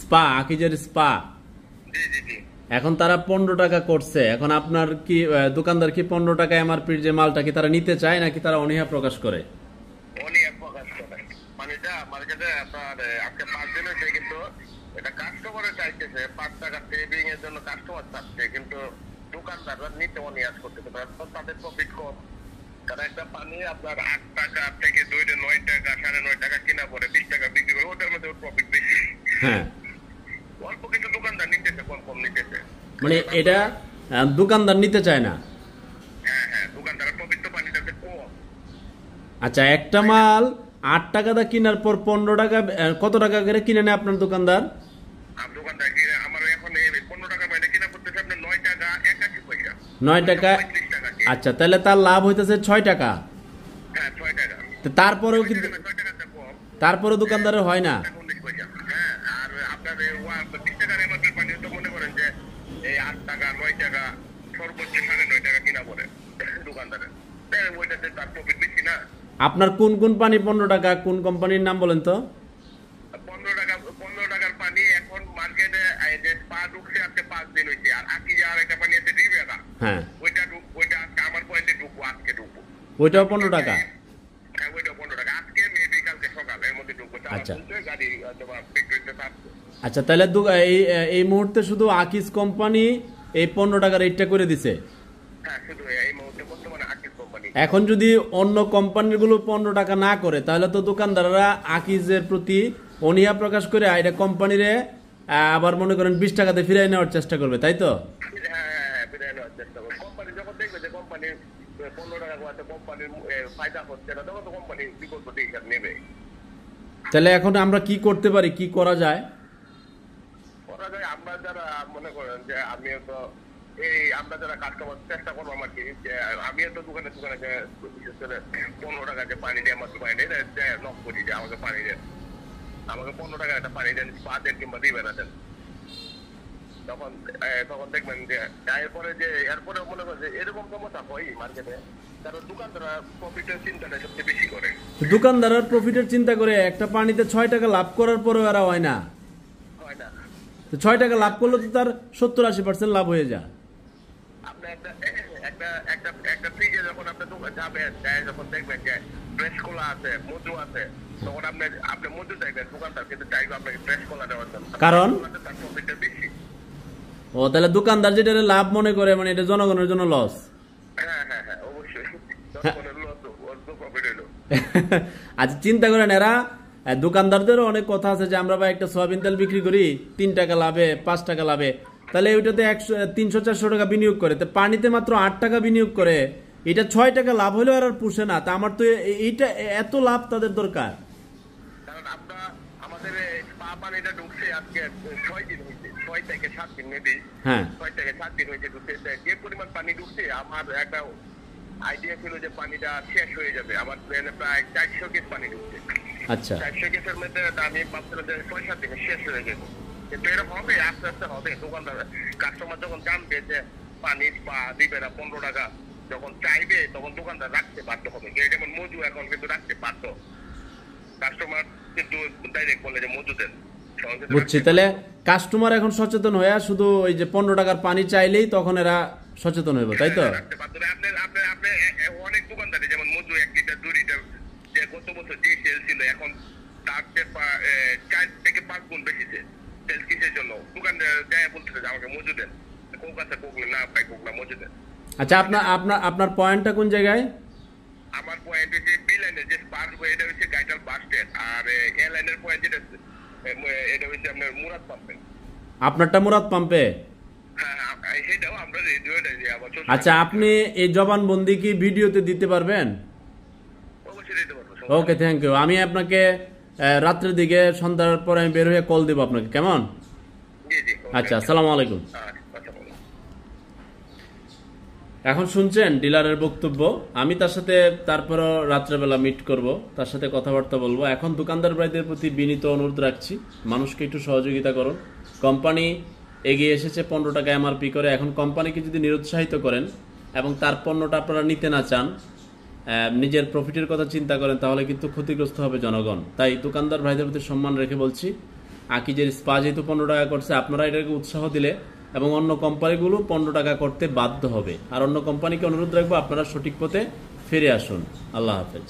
Spa, আকিজের spa. জি জি জি। এখন তারা 15 টাকা করছে, এখন আপনার কি দোকানদার কি 15 টাকা এমআরপির যে মালটা কি তারা নিতে চায় নাকি তারা অনীহা প্রকাশ করে? অনীহা প্রকাশ করে। মানে এটা মার্কেটে আপনার আজকে 5 দিন হয়েছে, কিন্তু এটা কাস্টমারে চাইতেছে 5 টাকা সেভিং এর জন্য কাস্টমার চাচ্ছে, কিন্তু দোকানদাররা নিতে অনীহা করতেছে, তাদের প্রফিট কম। কারণ একটা পানি আপনার 8 টাকা থেকে 9 টাকা 9.5 টাকা কিনা পরে 20 টাকা বিক্রি করে, ওটার মধ্যে প্রফিট বেশি। হ্যাঁ, অল্প কিছু দোকানদার নিতেছে, কম কম নিতেছে। মানে এটা দোকানদার নিতে চায় না। হ্যাঁ হ্যাঁ, দোকানদারের প্রফিট তো পানিটাতে কম। আচ্ছা, একটা মাল 8 টাকা দা কিনার পর 15 টাকা, কত টাকা করে কিনে নেয় আপনার দোকানদার? আর দোকানদার কিনে আমার এখন 15 টাকা পানি কিনা পড়তেছে আপনার 9 টাকা 81 পয়সা। 9 টাকা। 35 টাকা। আচ্ছা, তাহলে তার লাভ হইতেছে 6 টাকা। হ্যাঁ 6 টাকা। তো তারপরেও কিন্তু 6 টাকাটা কম। তারপরেও দোকানদারের হয় না। 19 পয়সা। হ্যাঁ, আর আপনার 20 টাকার এমআরপি পানি তো মনে করেন যে এই 8 টাকা 9 টাকা সর্বোচ্চ 9.5 টাকা কিনা পড়ে দোকানদারের। ওইটাতে তার প্রফিট বেশি না। আপনার কোন কোন পানি 15 টাকা, কোন কোম্পানির নাম বলেন তো? 15 টাকার পানি এখন মার্কেটে যে পা ঢুকছে আজকে 5 দিন হয়েছে। আর আকি যাওয়ার একটা পানি আছে রিবেরা। হ্যাঁ, ওইটা আজকে আমার পয়েন্টে ঢুকবো, আজকে ঢুকবো। ওইটাও 15 টাকা। হ্যাঁ, ওইটা 15 টাকা। আজকে মেবি কালকে সকালের মধ্যে ঢুকবো। আচ্ছা। গাড়ি অথবা ফ্যাক্টরিতে থাকবো। আচ্ছা, তাহলে এই মুহূর্তে শুধু আকিজ কোম্পানি এই 15 টাকা রেটটা করে দিছে। হ্যাঁ, শুধু এই মুহূর্তে বর্তমানে আকিজ কোম্পানি। এখন যদি অন্য কোম্পানিগুলো 15 টাকা না করে তাহলে তো দোকানদাররা আকিজের প্রতি অনীহা প্রকাশ করে এটা কোম্পানিরে আবার মনে করেন 20 টাকাতে ফিরিয়ে নেওয়ার চেষ্টা করবে, তাই তো? হ্যাঁ, ফিরিয়ে নেওয়ার চেষ্টা করবো। কোম্পানি যখন দেখবে যে কোম্পানির 15 টাকা করে কোম্পানির ফায়দা হচ্ছে না, তখন তো কোম্পানি বিকল্প টিকিট নেবে। তাহলে এখন আমরা কি করতে পারি, কি করা যায়? ওরা যায় আমরা যারা মনে করেন যে আমিও তো আমরা যারা কাস্টমার চেষ্টা করবো আমার কি, যে আমিও তো দোকানে বিশেষ করে 15 টাকা যে পানি দেয় আমার পানি দেয় নক করি যে আমাকে পানি দেন, আমাকে 15 টাকা একটা পানি দেন, পা দেন কিংবা দিবে না দেন। তখন দেখবেন যে এরপরে মনে করেন যে এরকম সমস্যা হয় মার্কেটে, কারণ দোকানদাররা প্রফিটের চিন্তাটা সবচেয়ে বেশি করে। দোকানদাররা প্রফিটের চিন্তা করে একটা পানিতে 6 টাকা লাভ করার পরেও এরা হয় না। 6 টাকা লাভ করলে তো তার 70-80% লাভ হয়ে যায়। আপনি একটা ফ্রিজে যখন আপনি যাবেন, যখন দেখবেন যে ফ্রেশ কোলা আছে, মধু আছে, তখন আপনি মধু চাইবেন, দোকানদার কিন্তু চাইবে আপনাকে ফ্রেশ কোলা দেওয়ার জন্য, কারণ তার প্রফিটটা বেশি। ও, তাহলে দোকানদার যেটা লাভ মনে করে, মানে এটা জনগণের জন্য লস। হ্যাঁ হ্যাঁ হ্যাঁ, অবশ্যই জনগণের লস, ওর তো প্রফিট হলো। আচ্ছা, চিন্তা করেন এরা দোকানদারদেরও অনেক কথা আছে যে আমরা ভাই একটা সয়াবিন তেল বিক্রি করি 3 টাকা লাভে, 5 টাকা লাভে, তাহলে ওইটাতে 300-400 টাকা বিনিয়োগ করে, তো পানিতে মাত্র 8 টাকা বিনিয়োগ করে, এটা 6 টাকা লাভ হলেও আর পুষে না। তা আমার তো এইটা এত লাভ তাদের দরকার। কারণ আমাদের পানিটা ঢুকছে আজকে 6 দিন হয়েছে, 6 থেকে 7 দিন মেবি। হ্যাঁ, 6 থেকে 7 দিন হয়েছে ঢুকছে। যে পরিমাণ পানি ঢুকছে, আমার একটা আইডিয়া ছিল যে পানিটা শেষ হয়ে যাবে। আমার প্লেনে প্রায় 400 কেস পানি ঢুকছে। আচ্ছা, 400 কেসের মধ্যে আমি ভাবছিলাম যে 6-7 দিনে শেষ হয়ে যাবে, কিন্তু এরকম হবে, আস্তে আস্তে হবে। দোকানদার কাস্টমার যখন জানবে যে পানি দিবে না 15 টাকা, যখন চাইবে তখন দোকানদার রাখতে বাধ্য হবে। যেমন মজু এখন কিন্তু রাখতে বাধ্য, কাস্টমার কিন্তু ডাইরেক্ট বলে যে মজু দেন। বুঝছি। তাহলে কাস্টমার এখন সচেতন হয়ে শুধু ওই যে 15 টাকার পানি চাইলেই তখন এরা সচেতন হইব, তাই তো? আপনি অনেক দোকানদারে যেমন মজু 1 লিটার 2 লিটার যে গত বছর যে সেল ছিল, এখন তার 4 থেকে 5 গুণ বেশি সেল। কিসের জন্য? দোকানদার যায় বলতেছে যে আমাকে মজু দেন, কোক আছে কোক না পাই, কোক না মজু দেন। আচ্ছা, আপনার পয়েন্টটা কোন জায়গায়? আমার পয়েন্ট হচ্ছে বি লাইনের যে পার, এটা হচ্ছে গাইটাল বাস স্ট্যান্ড, আর এ লাইনের পয়েন্ট যেটা এটা হচ্ছে আপনার মুরাদ পাম্পে। আপনারটা মুরাদ পাম্পে? হ্যাঁ, সেটাও আমরা রেডিওটা দিয়ে আবার। আচ্ছা, আপনি এই জবানবন্দি কি ভিডিওতে দিতে পারবেন? অবশ্যই দিতে পারবো। ওকে, থ্যাংক ইউ। আমি আপনাকে রাত্রের দিকে সন্ধ্যার পরে আমি বের হয়ে কল দেবো আপনাকে, কেমন? জি জি। আচ্ছা, আসসালামু আলাইকুম। এখন শুনছেন ডিলারের বক্তব্য। আমি তার সাথে তারপরও রাত্রেবেলা মিট করব, তার সাথে কথাবার্তা বলবো। এখন দোকানদার ভাইদের প্রতি বিনীত অনুরোধ রাখছি, মানুষকে একটু সহযোগিতা করুন। কোম্পানি এগিয়ে এসেছে 15 টাকা এমআরপি করে, এখন কোম্পানিকে যদি নিরুৎসাহিত করেন এবং তার পণ্যটা আপনারা নিতে না চান, নিজের প্রফিটের কথা চিন্তা করেন, তাহলে কিন্তু ক্ষতিগ্রস্ত হবে জনগণ। তাই দোকানদার ভাইদের প্রতি সম্মান রেখে বলছি, আকিজের স্পা যেহেতু 15 টাকা করছে, আপনারা এটাকে উৎসাহ দিলে এবং অন্য কোম্পানিগুলো 15 টাকা করতে বাধ্য হবে। আর অন্য কোম্পানিকে অনুরোধ রাখবো আপনারা সঠিক পথে ফিরে আসুন। আল্লাহ হাফেজ।